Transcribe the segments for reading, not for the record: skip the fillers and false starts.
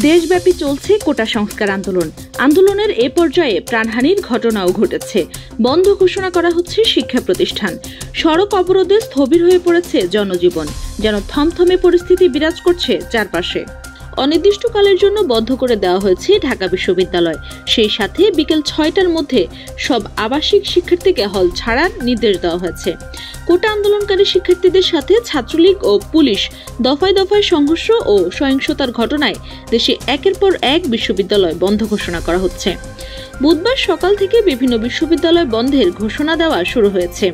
দেশব্যাপী চলছে কোটা সংস্কার আন্দোলন। আন্দোলনের এ পর্যায়ে প্রাণহানির ঘটনাও ঘটেছে। বন্ধ ঘোষণা করা হচ্ছে শিক্ষা প্রতিষ্ঠান। সড়ক অবরোধে স্থবির হয়ে পড়েছে জনজীবন। যেন থমথমে পরিস্থিতি বিরাজ করছে চারপাশে। অনির্দিষ্টকালের জন্য বন্ধ করে দেওয়া হয়েছে ঢাকা বিশ্ববিদ্যালয়। সেই সাথে বিকেল ৬টার মধ্যে সব আবাসিক শিক্ষার্থীকে হল ছাড়ার নির্দেশ দেওয়া হয়েছে। কোটা আন্দোলনকারী শিক্ষার্থীদের সাথে ছাত্রলীগ ও পুলিশ দফায় দফায় সংঘর্ষ ও সহিংসতার ঘটনায় দেশে একের পর এক বিশ্ববিদ্যালয় বন্ধ ঘোষণা করা হচ্ছে। বুধবার সকাল থেকে বিভিন্ন বিশ্ববিদ্যালয় বন্ধের ঘোষণা দেওয়া শুরু হয়েছে।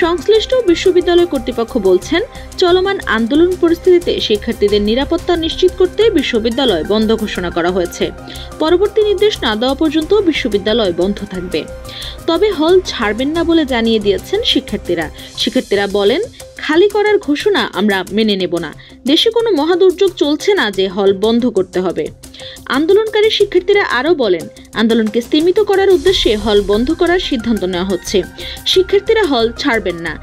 সংশ্লিষ্ট বিশ্ববিদ্যালয় কর্তৃপক্ষ বলছেন, চলমান আন্দোলন পরিস্থিতিতে শিক্ষার্থীদের নিরাপত্তা নিশ্চিত করতে বিশ্ববিদ্যালয় বন্ধ ঘোষণা করা হয়েছে। পরবর্তী নির্দেশ না দেওয়া পর্যন্ত বিশ্ববিদ্যালয় বন্ধ থাকবে। তবে হল ছাড়বেন না বলে জানিয়ে দিয়েছেন শিক্ষার্থীরা বলেন, খালি করার ঘোষণা আমরা মেনে নেব না। দেশে কোনো মহাদুর্যোগ চলছে না যে হল বন্ধ করতে হবে। আন্দোলনকারী শিক্ষার্থীরা আরও বলেন, আন্দোলনকে স্তীমিত করার উদ্দেশ্যে হল বন্ধ করার সিদ্ধান্ত নেওয়া হচ্ছে। শিক্ষার্থীরা হল ছাড়বেন না,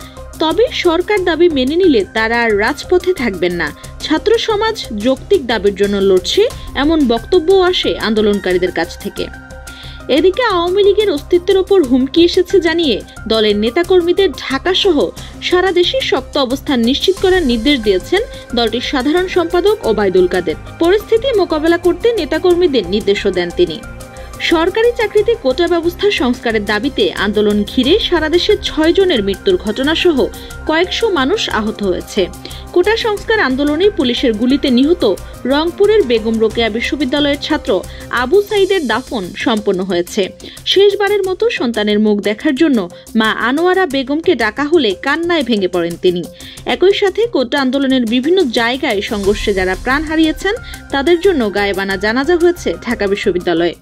তবে সরকার দাবি মেনে নিলে তারা আর রাজপথে থাকবেন না। ছাত্র সমাজ যৌক্তিক দাবির জন্য লড়ছে, এমন বক্তব্যও আসে আন্দোলনকারীদের কাছ থেকে। এদিকে আওয়ামী লীগের অস্তিত্বের ওপর হুমকি এসেছে জানিয়ে দলের নেতাকর্মীদের ঢাকা সহ সারা দেশে শক্ত অবস্থান নিশ্চিত করার নির্দেশ দিয়েছেন দলটির সাধারণ সম্পাদক ওবায়দুল কাদের। পরিস্থিতি মোকাবেলা করতে নেতাকর্মীদের নির্দেশও দেন তিনি। সরকারি চাকরিতে কোটা ব্যবস্থা সংস্কারের দাবিতে আন্দোলন ঘিরে সারা দেশে ৬ জনের মৃত্যুর ঘটনা সহ কয়েকশো মানুষ আহত হয়েছে। কোটা সংস্কার আন্দোলনে পুলিশের গুলিতে নিহত রংপুরের বেগম রোকেয়া বিশ্ববিদ্যালয়ের ছাত্র আবু সাইদের দাফন সম্পন্ন হয়েছে। শেষবারের মতো সন্তানের মুখ দেখার জন্য মা আনোয়ারা বেগমকে ডাকা হলে কান্নায় ভেঙে পড়েন তিনি। একই সাথে কোটা আন্দোলনের বিভিন্ন জায়গায় সংঘর্ষে যারা প্রাণ হারিয়েছেন তাদের জন্য গায়েবানা জানাজা হয়েছে ঢাকা বিশ্ববিদ্যালয়ে।